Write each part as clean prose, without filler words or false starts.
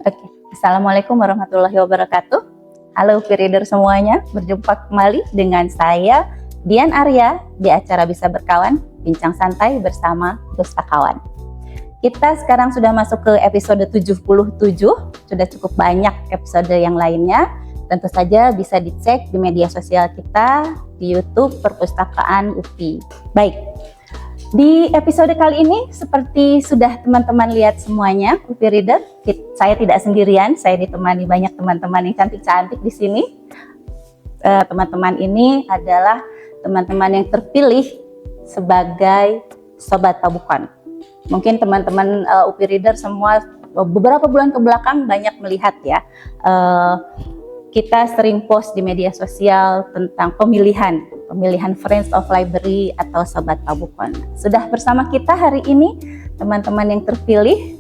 Oke, Assalamualaikum warahmatullahi wabarakatuh. Halo P-Reader semuanya, berjumpa kembali dengan saya Dian Arya di acara Bisa Berkawan, Bincang Santai bersama Pustakawan. Kita sekarang sudah masuk ke episode 77, sudah cukup banyak episode yang lainnya. Tentu saja bisa dicek di media sosial kita, di YouTube Perpustakaan UPI. Baik, di episode kali ini seperti sudah teman-teman lihat semuanya, UPI Reader, saya tidak sendirian, saya ditemani banyak teman-teman yang cantik-cantik di sini. Teman-teman ini adalah teman-teman yang terpilih sebagai Sobat Pabukon. Mungkin teman-teman UPI Reader semua beberapa bulan ke belakang banyak melihat ya, kita sering post di media sosial tentang pemilihan Friends of Library atau Sobat Pabukon. Sudah bersama kita hari ini teman-teman yang terpilih,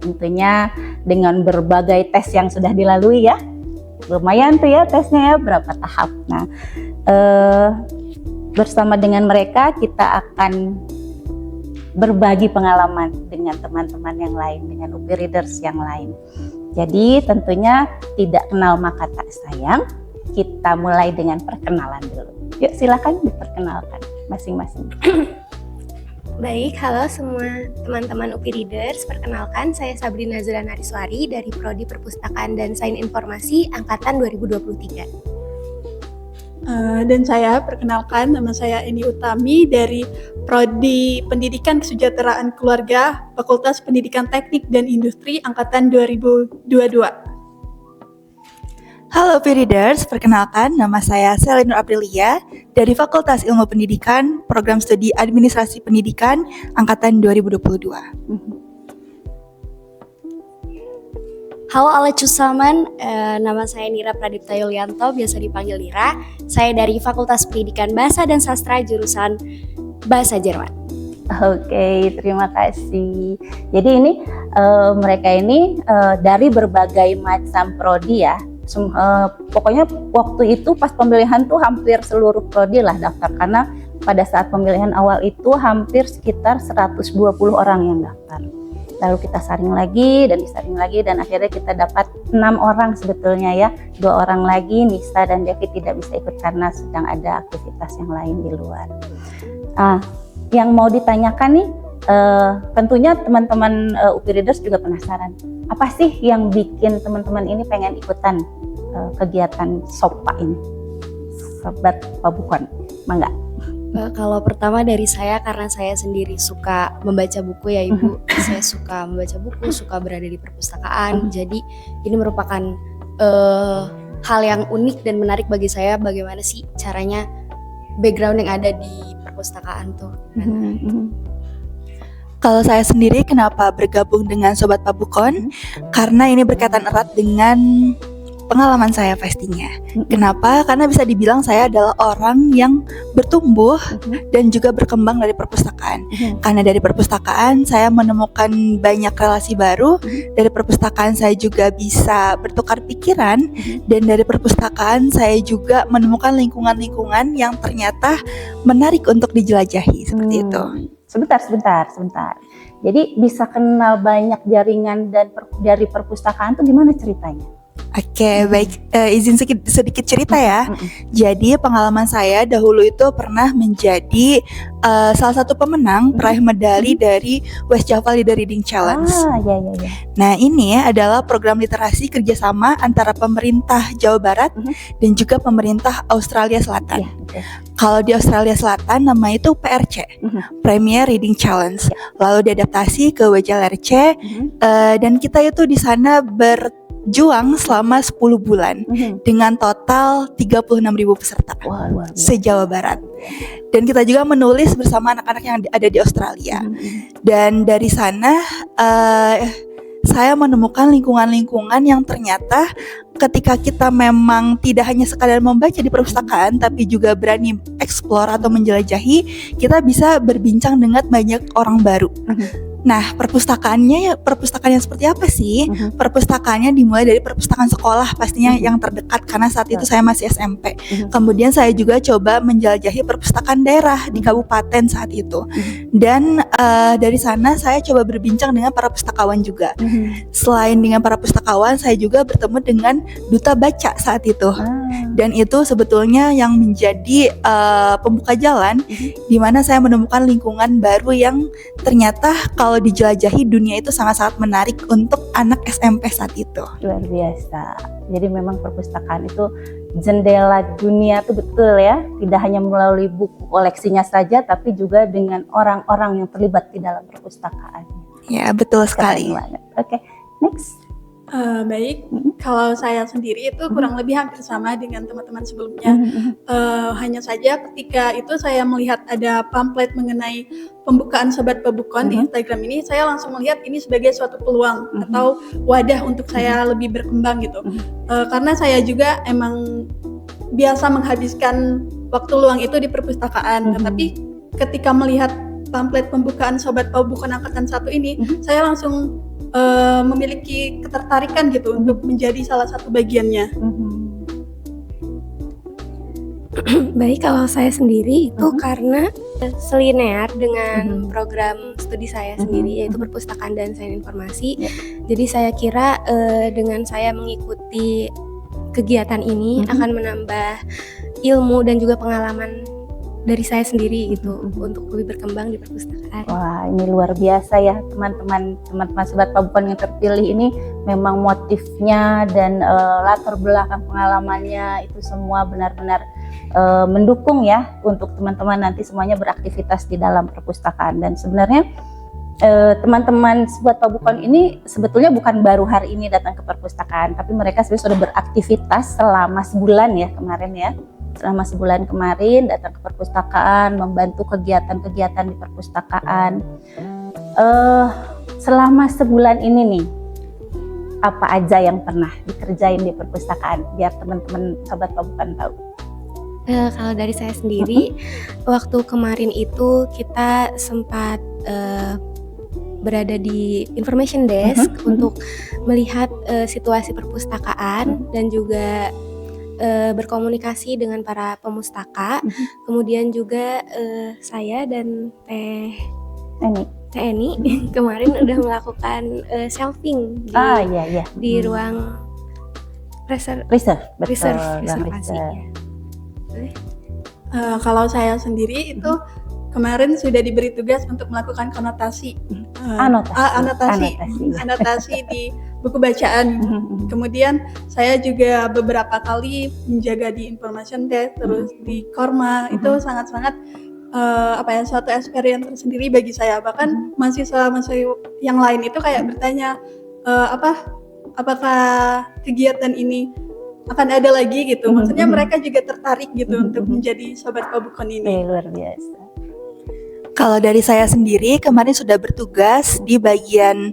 tentunya dengan berbagai tes yang sudah dilalui ya. Lumayan tuh ya tesnya ya, berapa tahap. Nah, bersama dengan mereka kita akan berbagi pengalaman dengan teman-teman yang lain, dengan UPI Readers yang lain. Jadi tentunya tidak kenal maka tak sayang, kita mulai dengan perkenalan dulu. Yuk silakan diperkenalkan masing-masing. Baik, halo semua teman-teman UPI Readers. Perkenalkan, saya Sabrina Zuranariswari dari Prodi Perpustakaan dan Sains Informasi Angkatan 2023. Dan saya perkenalkan, nama saya Eni Utami dari Prodi Pendidikan Kesejahteraan Keluarga, Fakultas Pendidikan Teknik dan Industri Angkatan 2022. Halo P-Readers, perkenalkan nama saya Selin Nur Aprilia dari Fakultas Ilmu Pendidikan, Program Studi Administrasi Pendidikan Angkatan 2022. Halo Alecusaman, nama saya Nira Pradipta Yulianto, biasa dipanggil Nira. Saya dari Fakultas Pendidikan Bahasa dan Sastra jurusan Bahasa Jerman. Oke, terima kasih. Jadi ini mereka ini dari berbagai macam prodi ya. Pokoknya waktu itu pas pemilihan tuh hampir seluruh prodi lah daftar, karena pada saat pemilihan awal itu hampir sekitar 120 orang yang daftar. Lalu kita saring lagi dan akhirnya kita dapat 6 orang sebetulnya ya. 2 orang lagi, Nisa dan Devi tidak bisa ikut karena sedang ada aktivitas yang lain di luar. Yang mau ditanyakan nih, tentunya teman-teman UPI Readers juga penasaran. Apa sih yang bikin teman-teman ini pengen ikutan kegiatan SOPA ini? Sobat Pabukon, mangga. Kalau pertama dari saya, karena saya sendiri suka membaca buku ya Ibu. Saya suka membaca buku, suka berada di perpustakaan. Jadi ini merupakan hal yang unik dan menarik bagi saya. Bagaimana sih caranya background yang ada di perpustakaan tuh. Kalau saya sendiri kenapa bergabung dengan Sobat Pabukon? Karena ini berkaitan erat dengan pengalaman saya pastinya. Kenapa? Karena bisa dibilang saya adalah orang yang bertumbuh dan juga berkembang dari perpustakaan. Karena dari perpustakaan saya menemukan banyak relasi baru. Dari perpustakaan saya juga bisa bertukar pikiran. Dan dari perpustakaan saya juga menemukan lingkungan-lingkungan yang ternyata menarik untuk dijelajahi. Seperti itu. Sebentar. Jadi bisa kenal banyak jaringan dan dari perpustakaan tuh gimana ceritanya? Oke, baik, izin sedikit cerita ya. Jadi pengalaman saya dahulu itu pernah menjadi salah satu pemenang peraih medali dari West Java Leader Reading Challenge. Ya. Nah, ini adalah program literasi kerjasama antara pemerintah Jawa Barat dan juga pemerintah Australia Selatan. Kalau di Australia Selatan namanya itu PRC, Premier Reading Challenge. Lalu diadaptasi ke WJLRC, dan kita itu di sana berjuang selama 10 bulan dengan total 36.000 peserta se-Jawa Barat. Dan kita juga menulis bersama anak-anak yang ada di Australia. Dan dari sana saya menemukan lingkungan-lingkungan yang ternyata ketika kita memang tidak hanya sekadar membaca di perpustakaan, tapi juga berani explore atau menjelajahi, kita bisa berbincang dengan banyak orang baru. Nah, perpustakaan yang seperti apa sih? Perpustakaannya dimulai dari perpustakaan sekolah pastinya yang terdekat karena saat itu saya masih SMP. Kemudian saya juga coba menjelajahi perpustakaan daerah di kabupaten saat itu. Dan dari sana saya coba berbincang dengan para pustakawan juga. Selain dengan para pustakawan, saya juga bertemu dengan duta baca saat itu. Dan itu sebetulnya yang menjadi pembuka jalan di mana saya menemukan lingkungan baru yang ternyata kalau dijelajahi dunia itu sangat-sangat menarik untuk anak SMP saat itu. Luar biasa. Jadi memang perpustakaan itu jendela dunia tuh betul ya. Tidak hanya melalui buku koleksinya saja, tapi juga dengan orang-orang yang terlibat di dalam perpustakaan. Ya, betul sekali. Oke, next. Baik, kalau saya sendiri itu kurang lebih hampir sama dengan teman-teman sebelumnya. Hanya saja ketika itu saya melihat ada pamflet mengenai pembukaan Sobat Pabukon di Instagram ini, saya langsung melihat ini sebagai suatu peluang atau wadah untuk saya lebih berkembang gitu. Karena saya juga emang biasa menghabiskan waktu luang itu di perpustakaan, tetapi ketika melihat pamflet pembukaan Sobat Pabukon angkatan 1 ini, saya langsung memiliki ketertarikan gitu untuk menjadi salah satu bagiannya. Baik, kalau saya sendiri itu karena selinear dengan program studi saya sendiri, yaitu perpustakaan dan sains informasi. Jadi saya kira dengan saya mengikuti kegiatan ini akan menambah ilmu dan juga pengalaman dari saya sendiri gitu untuk lebih berkembang di perpustakaan. Wah, ini luar biasa ya teman-teman Sobat Pabukon yang terpilih ini. Memang motifnya dan latar belakang pengalamannya itu semua benar-benar mendukung ya untuk teman-teman nanti semuanya beraktivitas di dalam perpustakaan. Dan sebenarnya teman-teman Sobat Pabukon ini sebetulnya bukan baru hari ini datang ke perpustakaan, tapi mereka sudah beraktivitas selama sebulan ya kemarin ya. Selama sebulan kemarin datang ke perpustakaan, membantu kegiatan-kegiatan di perpustakaan. Selama sebulan ini nih, apa aja yang pernah dikerjain di perpustakaan? Biar teman-teman Sobat Pabukon tahu. Kalau dari saya sendiri, waktu kemarin itu kita sempat berada di information desk untuk melihat situasi perpustakaan dan juga berkomunikasi dengan para pemustaka. Kemudian juga saya dan Teh Eni kemarin udah melakukan shelving di ruang reservasi. Kalau saya sendiri itu kemarin sudah diberi tugas untuk melakukan konotasi, anotasi di buku bacaan. Kemudian saya juga beberapa kali menjaga di information desk, terus di Korma. Itu sangat-sangat suatu experience tersendiri bagi saya. Bahkan mahasiswa yang lain itu kayak bertanya apakah kegiatan ini akan ada lagi gitu. Maksudnya mereka juga tertarik gitu untuk menjadi Sobat Pabukon ini. Luar biasa. Kalau dari saya sendiri kemarin sudah bertugas di bagian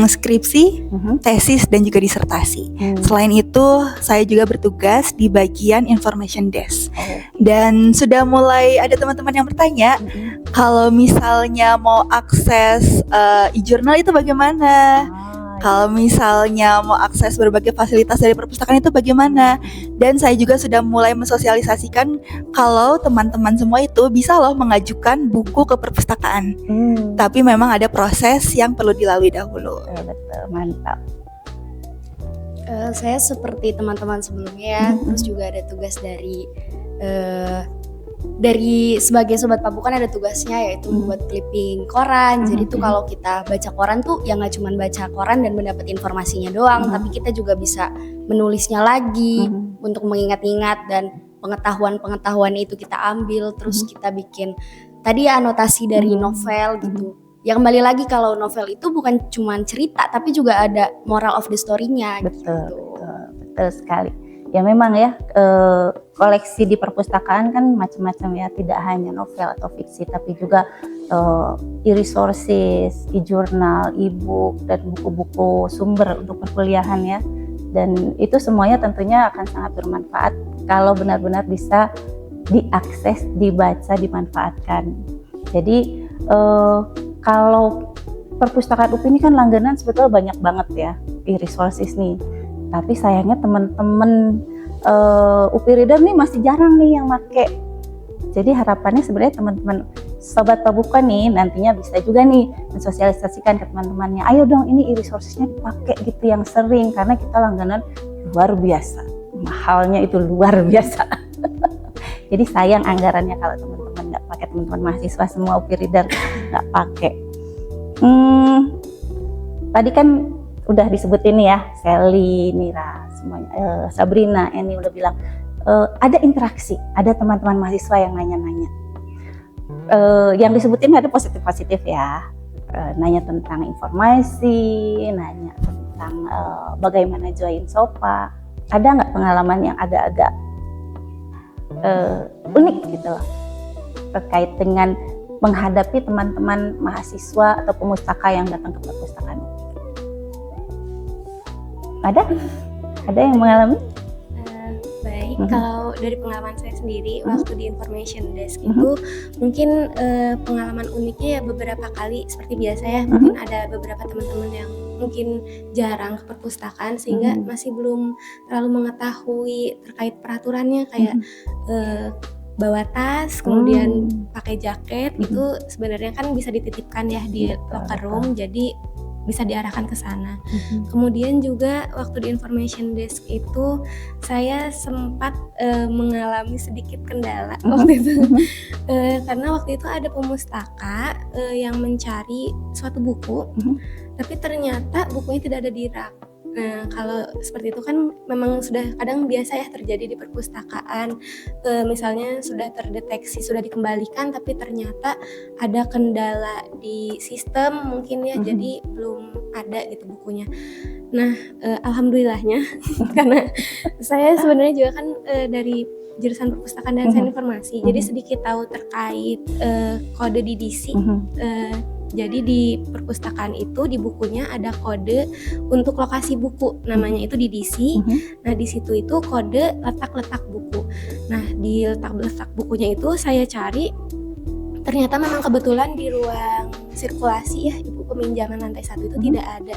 skripsi, tesis dan juga disertasi. Selain itu, saya juga bertugas di bagian information desk. Dan sudah mulai ada teman-teman yang bertanya, kalau misalnya mau akses e-journal itu bagaimana? Kalau misalnya mau akses berbagai fasilitas dari perpustakaan itu bagaimana? Dan saya juga sudah mulai mensosialisasikan kalau teman-teman semua itu bisa loh mengajukan buku ke perpustakaan. Tapi memang ada proses yang perlu dilalui dahulu. Betul, mantap. Saya seperti teman-teman sebelumnya ya, terus juga ada tugas dari sebagai Sobat Pabukon ada tugasnya yaitu buat clipping koran. Jadi tuh kalau kita baca koran tuh ya nggak cuma baca koran dan mendapat informasinya doang, tapi kita juga bisa menulisnya lagi untuk mengingat-ingat dan pengetahuan itu kita ambil, terus kita bikin tadi ya anotasi dari novel gitu. Ya kembali lagi kalau novel itu bukan cuma cerita tapi juga ada moral of the story-nya. Betul sekali. Ya memang ya koleksi di perpustakaan kan macam-macam ya, tidak hanya novel atau fiksi tapi juga e-resources, e-journal, e-book dan buku-buku sumber untuk perkuliahan ya. Dan itu semuanya tentunya akan sangat bermanfaat kalau benar-benar bisa diakses, dibaca, dimanfaatkan. Jadi kalau perpustakaan UPI ini kan langganan sebetulnya banyak banget ya, e-resources nih. Tapi sayangnya teman-teman UPI Reader nih masih jarang nih yang make. Jadi harapannya sebenarnya teman-teman Sobat Pabuka nih nantinya bisa juga nih mensosialisasikan ke teman-temannya. Ayo dong ini e-resourcesnya dipakai gitu yang sering, karena kita langganan luar biasa. Mahalnya itu luar biasa. Jadi sayang anggarannya kalau teman-teman nggak pakai, teman-teman mahasiswa semua UPI Reader nggak pakai. Tadi kan udah disebutin ya, Sally, Nira, semuanya, Sabrina, Eni udah bilang ada interaksi, ada teman-teman mahasiswa yang nanya-nanya. Yang disebutin ada positif-positif ya, nanya tentang informasi, nanya tentang bagaimana join SOPA. Ada nggak pengalaman yang agak-agak unik gitu loh, terkait dengan menghadapi teman-teman mahasiswa atau pemustaka yang datang ke perpustakaan? Ada yang mengalami? Baik, kalau dari pengalaman saya sendiri waktu di information desk itu mungkin pengalaman uniknya ya beberapa kali seperti biasa ya, mungkin ada beberapa teman-teman yang mungkin jarang ke perpustakaan sehingga masih belum terlalu mengetahui terkait peraturannya, kayak bawa tas, kemudian pakai jaket, itu sebenarnya kan bisa dititipkan ya di locker room, jadi bisa diarahkan ke sana. Kemudian juga waktu di information desk itu saya sempat mengalami sedikit kendala waktu itu, karena waktu itu ada pemustaka yang mencari suatu buku, tapi ternyata bukunya tidak ada di rak. Nah, kalau seperti itu kan memang sudah kadang biasa ya terjadi di perpustakaan, misalnya sudah terdeteksi, sudah dikembalikan, tapi ternyata ada kendala di sistem mungkin ya, jadi belum ada gitu bukunya. Nah, alhamdulillahnya karena saya sebenarnya juga kan dari jurusan perpustakaan dan sains informasi, jadi sedikit tahu terkait kode DDC. Jadi di perpustakaan itu di bukunya ada kode untuk lokasi buku, namanya itu DDC. Nah di situ itu kode letak-letak buku. Nah di letak-letak bukunya itu saya cari, ternyata memang kebetulan di ruang sirkulasi ya, ibu peminjaman lantai 1 itu tidak ada.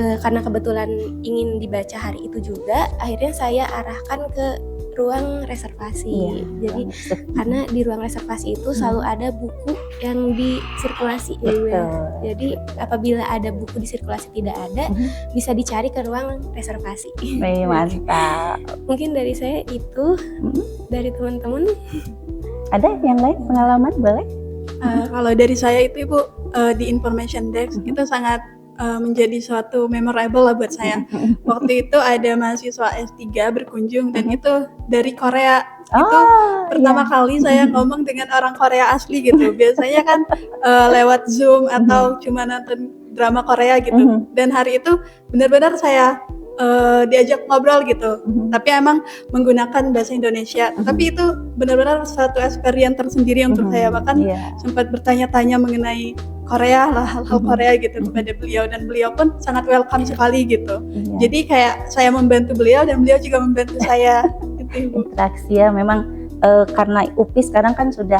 Karena kebetulan ingin dibaca hari itu juga, akhirnya saya arahkan ke ruang reservasi. Jadi karena di ruang reservasi itu selalu ada buku yang disirkulasi ya. Jadi apabila ada buku disirkulasi tidak ada, bisa dicari ke ruang reservasi. Mantap. Mungkin dari saya itu, dari teman-teman ada yang lain pengalaman boleh? Kalau dari saya itu Ibu, di information desk itu sangat menjadi suatu memorable lah buat saya. Waktu itu ada mahasiswa S3 berkunjung dan itu dari Korea. Itu pertama kali saya ngomong dengan orang Korea asli gitu. Biasanya kan lewat Zoom atau cuma nonton drama Korea gitu. Dan hari itu benar-benar saya diajak ngobrol gitu. Tapi emang menggunakan bahasa Indonesia. Tapi itu benar-benar suatu experience tersendiri untuk saya. Bahkan sempat bertanya-tanya mengenai Korea lah, hal-hal Korea gitu kepada beliau, dan beliau pun sangat welcome sekali gitu. Jadi kayak saya membantu beliau dan beliau juga membantu saya gitu, Ibu. Interaksi ya, memang karena UPI sekarang kan sudah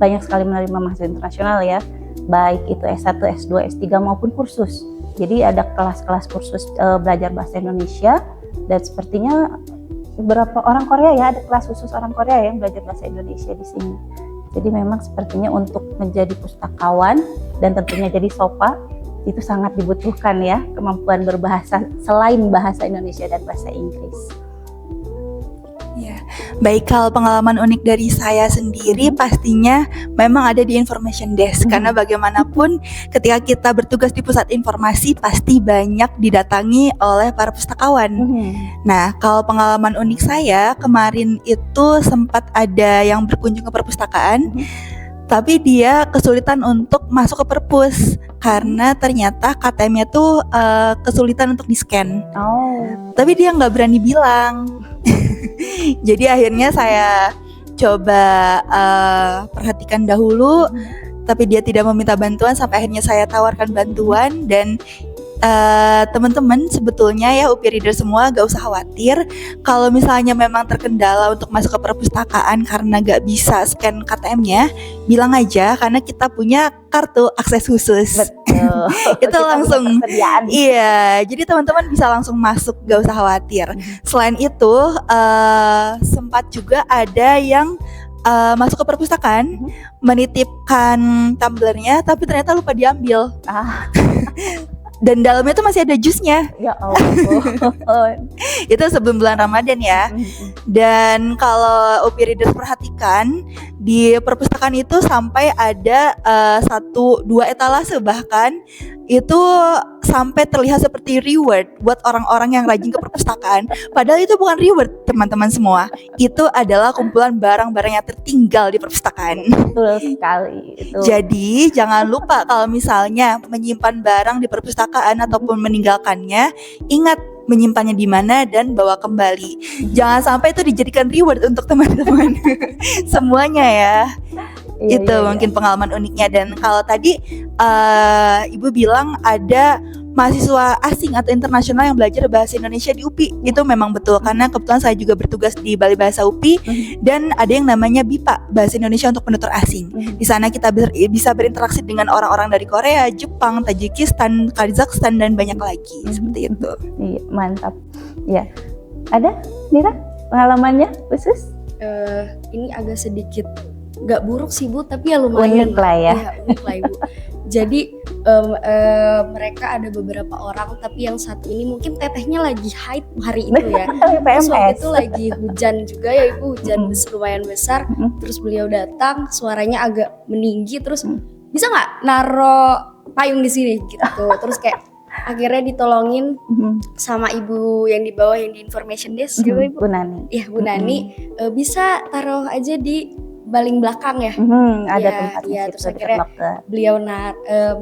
banyak sekali menerima mahasiswa internasional ya, baik itu S1, S2, S3 maupun kursus. Jadi ada kelas-kelas kursus belajar bahasa Indonesia, dan sepertinya beberapa orang Korea ya, ada kelas khusus orang Korea yang belajar bahasa Indonesia di sini. Jadi memang sepertinya untuk menjadi pustakawan dan tentunya jadi SOPA itu sangat dibutuhkan ya, kemampuan berbahasa selain bahasa Indonesia dan bahasa Inggris. Ya, baik, kalau pengalaman unik dari saya sendiri pastinya memang ada di information desk, karena bagaimanapun ketika kita bertugas di pusat informasi pasti banyak didatangi oleh para pustakawan. Nah, kalau pengalaman unik saya kemarin itu sempat ada yang berkunjung ke perpustakaan, tapi dia kesulitan untuk masuk ke perpus karena ternyata KTM-nya tuh kesulitan untuk di-scan. Tapi dia nggak berani bilang. Jadi akhirnya saya coba perhatikan dahulu, tapi dia tidak meminta bantuan, sampai akhirnya saya tawarkan bantuan, dan teman-teman sebetulnya ya UPI Reader semua gak usah khawatir kalau misalnya memang terkendala untuk masuk ke perpustakaan karena gak bisa scan KTM-nya, bilang aja karena kita punya kartu akses khusus. Betul. Itu Kita langsung punya persediaan. iya, jadi teman-teman bisa langsung masuk, gak usah khawatir. Selain itu sempat juga ada yang masuk ke perpustakaan menitipkan tumblernya tapi ternyata lupa diambil. Dan dalamnya tuh masih ada jusnya. Ya Allah. Itu sebelum bulan Ramadan ya. Dan kalau UPI Readers perhatikan di perpustakaan itu sampai ada 1-2 etalase bahkan itu sampai terlihat seperti reward buat orang-orang yang rajin ke perpustakaan. Padahal itu bukan reward teman-teman semua. Itu adalah kumpulan barang-barang yang tertinggal di perpustakaan. Betul sekali. Itu. Jadi jangan lupa kalau misalnya menyimpan barang di perpustakaan ataupun meninggalkannya, ingat menyimpannya di mana dan bawa kembali. Jangan sampai itu dijadikan reward untuk teman-teman. Semuanya ya. Itu mungkin pengalaman uniknya. Dan kalau tadi Ibu bilang ada mahasiswa asing atau internasional yang belajar bahasa Indonesia di UPI. Itu memang betul karena kebetulan saya juga bertugas di Balai Bahasa UPI dan ada yang namanya BIPA, Bahasa Indonesia untuk Penutur Asing. Di sana kita bisa berinteraksi dengan orang-orang dari Korea, Jepang, Tajikistan, Kazakhstan dan banyak lagi seperti itu. Iya, mantap. Ya. Ada Nira pengalamannya khusus? Ini agak sedikit gak buruk sih Bu, tapi ya lumayan Unik lah ya. Unik lah Ibu. Jadi mereka ada beberapa orang, tapi yang satu ini mungkin tetehnya lagi haid hari itu ya. Terus waktu itu lagi hujan juga ya Ibu, hujan lumayan besar. Terus beliau datang, suaranya agak meninggi, terus bisa nggak naro payung di sini gitu. Terus kayak akhirnya ditolongin sama ibu yang di bawah yang di information desk, siapa Ibu? Bu Nani. Iya Bu Nani, bisa taruh aja di baling belakang ya. Ada Ya, tempatnya ya, situ terus dekat akhirnya locker. beliau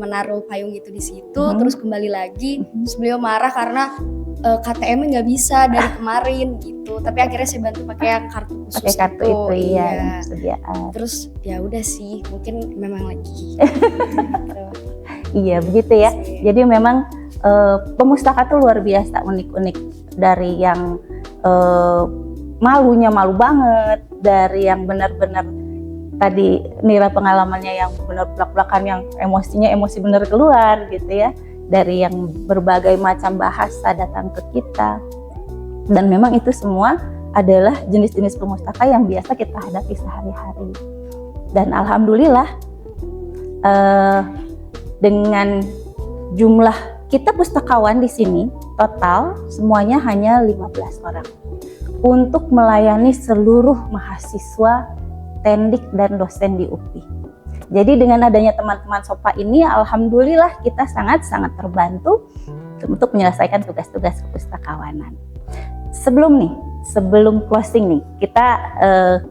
menaruh payung itu di situ, terus kembali lagi, terus beliau marah karena KTM-nya nggak bisa dari kemarin gitu. Tapi akhirnya saya bantu pakai yang kartu khusus Pakai kartu itu iya. ya, persediaan. Terus ya udah sih, mungkin memang lagi. Gitu. Iya, begitu ya. Jadi memang pemustaka tuh luar biasa unik-unik, dari yang malunya malu banget, dari yang benar-benar tadi Nira pengalamannya yang benar belak-belakan, yang emosinya emosi benar keluar gitu ya, dari yang berbagai macam bahasa datang ke kita. Dan memang itu semua adalah jenis-jenis pemustaka yang biasa kita hadapi sehari-hari. Dan alhamdulillah dengan jumlah kita pustakawan di sini total semuanya hanya 15 orang untuk melayani seluruh mahasiswa, tendik dan dosen di UPI. Jadi dengan adanya teman-teman SOPA ini, alhamdulillah kita sangat-sangat terbantu untuk menyelesaikan tugas-tugas kepustakawanan. Sebelum closing nih, kita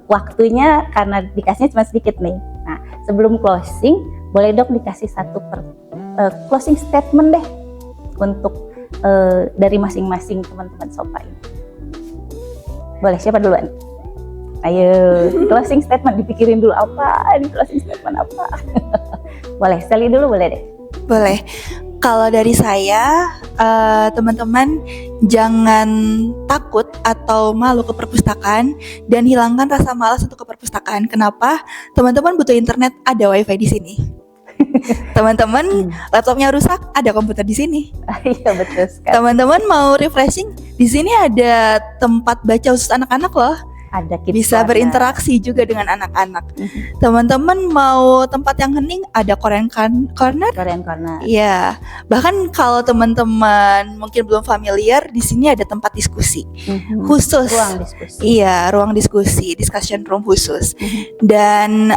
waktunya karena dikasihnya cuma sedikit nih. Nah, sebelum closing, boleh dok dikasih satu closing statement deh untuk dari masing-masing teman-teman SOPA ini. Boleh, siapa duluan? Ayo, closing statement, dipikirin dulu apa? Ini closing statement apa? Boleh, Sally dulu boleh deh. Boleh. Kalau dari saya, teman-teman jangan takut atau malu ke perpustakaan dan hilangkan rasa malas untuk ke perpustakaan. Kenapa? Teman-teman butuh internet, ada wifi di sini. Teman-teman laptopnya rusak, ada komputer di sini. Iya betul sekali. Teman-teman mau refreshing, di sini ada tempat baca khusus anak-anak loh. Ada kids Bisa corner. berinteraksi juga dengan anak-anak. Teman-teman mau tempat yang hening, ada Korean Corner. Korean Corner. Iya, bahkan kalau teman-teman mungkin belum familiar, di sini ada tempat diskusi khusus. Ruang diskusi. Iya, ruang diskusi, discussion room khusus. Dan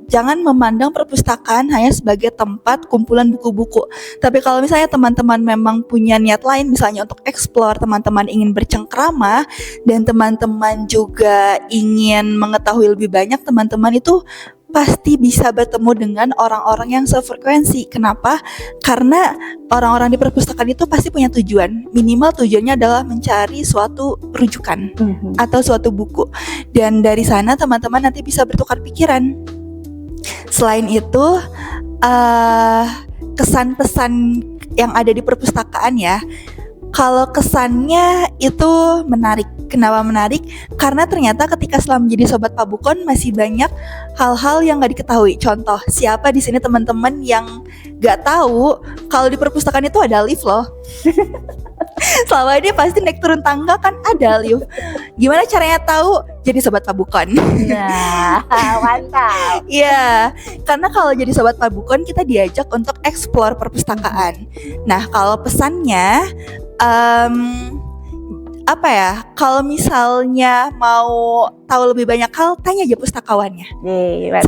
jangan memandang perpustakaan hanya sebagai tempat kumpulan buku-buku. Tapi kalau misalnya teman-teman memang punya niat lain, misalnya untuk explore, teman-teman ingin bercengkrama, dan teman-teman juga ingin mengetahui lebih banyak, teman-teman itu pasti bisa bertemu dengan orang-orang yang sefrekuensi. Kenapa? Karena orang-orang di perpustakaan itu pasti punya tujuan. Minimal tujuannya adalah mencari suatu rujukan atau suatu buku. Dan dari sana teman-teman nanti bisa bertukar pikiran. Selain itu, kesan pesan yang ada di perpustakaan ya. Kalau kesannya itu menarik. Kenapa menarik? Karena ternyata ketika setelah menjadi Sobat Pabukon masih banyak hal-hal yang gak diketahui. Contoh, siapa di sini teman-teman yang gak tahu kalau di perpustakaan itu ada lift loh. Selama ini pasti naik turun tangga kan ada lift. Gimana caranya tahu? Jadi Sobat Pabukon. Nah, mantap. Iya, karena kalau jadi Sobat Pabukon kita diajak untuk explore perpustakaan. Nah, kalau pesannya apa ya? Kalau misalnya mau tahu lebih banyak hal, tanya aja pustakawannya.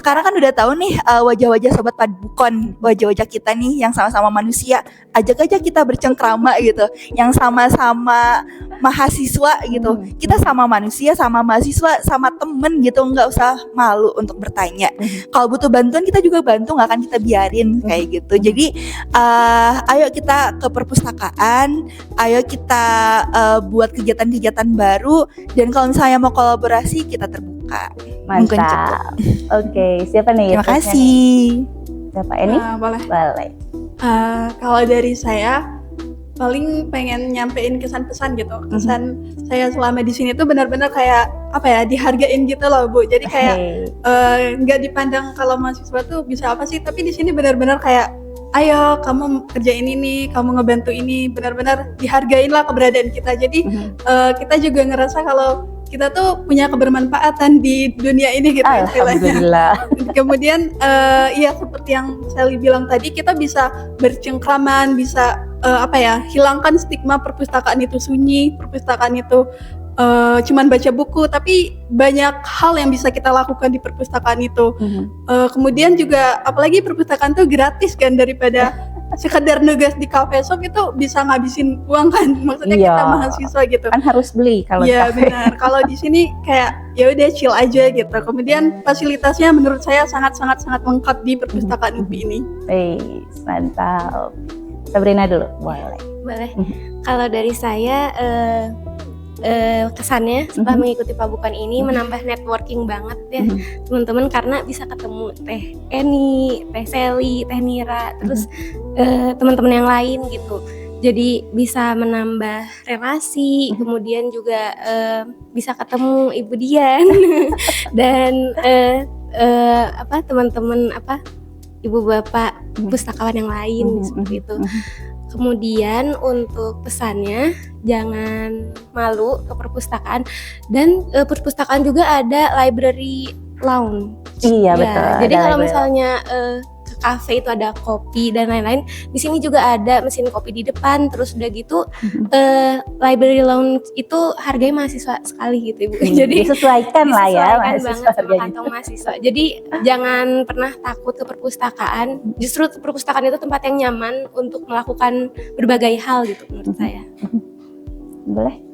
Sekarang kan udah tahu nih wajah-wajah Sobat Pabukon, wajah-wajah kita nih yang sama-sama manusia. Ajak aja kita bercengkrama gitu, yang sama-sama mahasiswa gitu. Kita sama manusia, sama mahasiswa, sama temen gitu, nggak usah malu untuk bertanya. Kalau butuh bantuan kita juga bantu, nggak akan kita biarin kayak gitu. Jadi ayo kita ke perpustakaan, ayo kita buat kegiatan-kegiatan baru, dan kalau misalnya mau kolaborasi kita terbuka. Mungkin cukup. Mantap. Oke, siapa nih? Terima kasih. Siapa ini? Boleh. Boleh. Kalau dari saya paling pengen nyampein kesan-pesan gitu. Kesan saya selama di sini tuh benar-benar kayak apa ya, dihargain gitu loh, Bu. Jadi kayak nggak dipandang kalau mahasiswa tuh bisa apa sih, tapi di sini benar-benar kayak ayo kamu kerjain ini, kamu ngebantu ini, benar-benar dihargain lah keberadaan kita. Jadi kita juga ngerasa kalau kita tuh punya kebermanfaatan di dunia ini gitu istilahnya. Alhamdulillah. Kemudian ya seperti yang Sally bilang tadi, kita bisa bercengkraman, bisa hilangkan stigma perpustakaan itu sunyi, perpustakaan itu cuman baca buku, tapi banyak hal yang bisa kita lakukan di perpustakaan itu. Kemudian juga apalagi perpustakaan tuh gratis kan, daripada sekedar nugas di cafe shop itu bisa ngabisin uang kan, maksudnya kita mahasiswa gitu kan harus beli kalau ya cafe. benar. Kalau di sini kayak ya udah chill aja gitu. Kemudian fasilitasnya menurut saya sangat lengkap di perpustakaan UPI ini. Mantap. Sabrina dulu, boleh. Kalau dari saya kesannya setelah mengikuti Pabukon ini menambah networking banget ya teman-teman, karena bisa ketemu Teh Eni, Teh Sally, Teh Nira, terus teman-teman yang lain gitu. Jadi bisa menambah relasi, kemudian juga bisa ketemu Ibu Dian dan teman-teman ibu bapak pustakawan yang lain seperti itu. Kemudian untuk pesannya, jangan malu ke perpustakaan, dan perpustakaan juga ada library lounge. Iya betul. Jadi kalau misalnya ke kafe itu ada kopi dan lain-lain, di sini juga ada mesin kopi di depan. Terus udah gitu library lounge itu harganya mahasiswa sekali gitu, Ibu. Jadi disesuaikan lah ya banget sama kantong mahasiswa. Jadi jangan pernah takut ke perpustakaan. Justru perpustakaan itu tempat yang nyaman untuk melakukan berbagai hal gitu menurut saya. Boleh.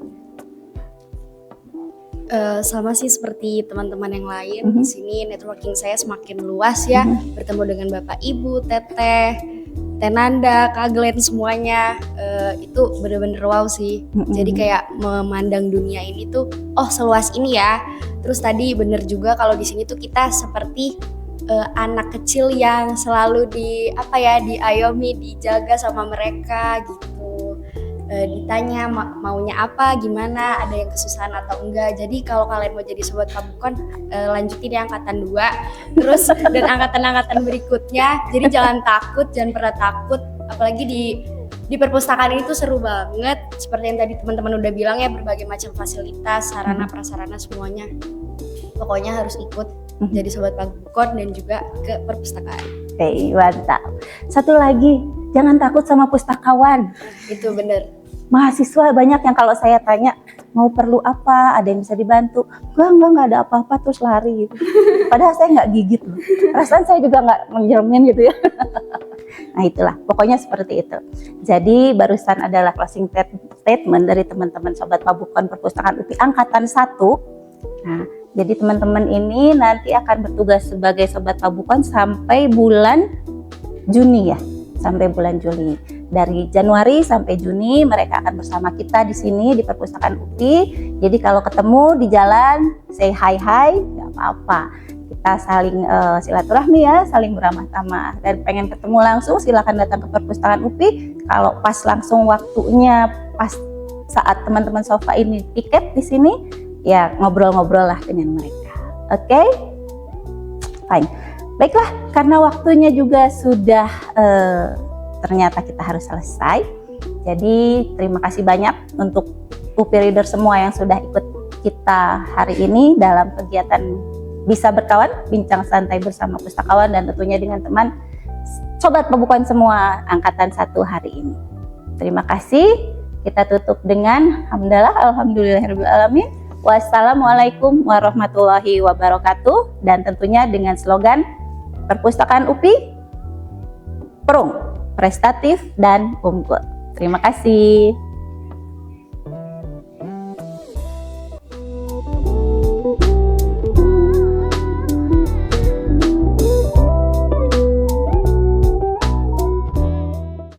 Sama sih seperti teman-teman yang lain, di sini networking saya semakin luas ya, bertemu dengan Bapak Ibu, Teteh, Teh Nanda, Kak Glenn, semuanya itu bener-bener wow sih. Jadi kayak memandang dunia ini tuh seluas ini ya. Terus tadi bener juga kalau di sini tuh kita seperti anak kecil yang selalu diayomi, dijaga sama mereka gitu. Ditanya maunya apa, gimana, ada yang kesusahan atau enggak. Jadi kalau kalian mau jadi Sobat Pabukon, lanjutin ya angkatan 2 terus dan angkatan-angkatan berikutnya. Jadi jangan pernah takut, apalagi di perpustakaan itu seru banget. Seperti yang tadi teman-teman udah bilang ya, berbagai macam fasilitas, sarana prasarana semuanya. Pokoknya harus ikut jadi Sobat Pabukon dan juga ke perpustakaan. Mantap. Satu lagi, jangan takut sama pustakawan. Itu bener. Mahasiswa banyak yang kalau saya tanya mau perlu apa, ada yang bisa dibantu, enggak ada apa-apa, terus lari gitu. Padahal saya nggak gigit loh. Perasaan saya juga nggak menjamin gitu ya. Nah itulah, pokoknya seperti itu. Jadi barusan adalah closing statement dari teman-teman Sobat Pabukon Perpustakaan UPI Angkatan 1. Nah, jadi teman-teman ini nanti akan bertugas sebagai Sobat Pabukon sampai bulan Juni ya. Sampai bulan Juli. Dari Januari sampai Juni mereka akan bersama kita di sini di Perpustakaan UPI. Jadi kalau ketemu di jalan, say hi, nggak apa-apa. Kita saling silaturahmi ya, saling beramah tamah. Dan pengen ketemu langsung, silakan datang ke Perpustakaan UPI kalau pas langsung waktunya, pas saat teman-teman sofa ini tiket di sini, ya ngobrol-ngobrol lah dengan mereka. Oke? Fine. Baiklah, karena waktunya juga sudah ternyata kita harus selesai. Jadi terima kasih banyak untuk UPI Reader semua yang sudah ikut kita hari ini dalam kegiatan Bisa Berkawan, bincang santai bersama pustakawan, dan tentunya dengan teman sobat pembukuan semua angkatan 1 hari ini. Terima kasih. Kita tutup dengan alhamdulillahirrahmanirrahim. Wassalamualaikum warahmatullahi wabarakatuh, dan tentunya dengan slogan Perpustakaan UPI Perung, Prestatif dan Unggul. Terima kasih.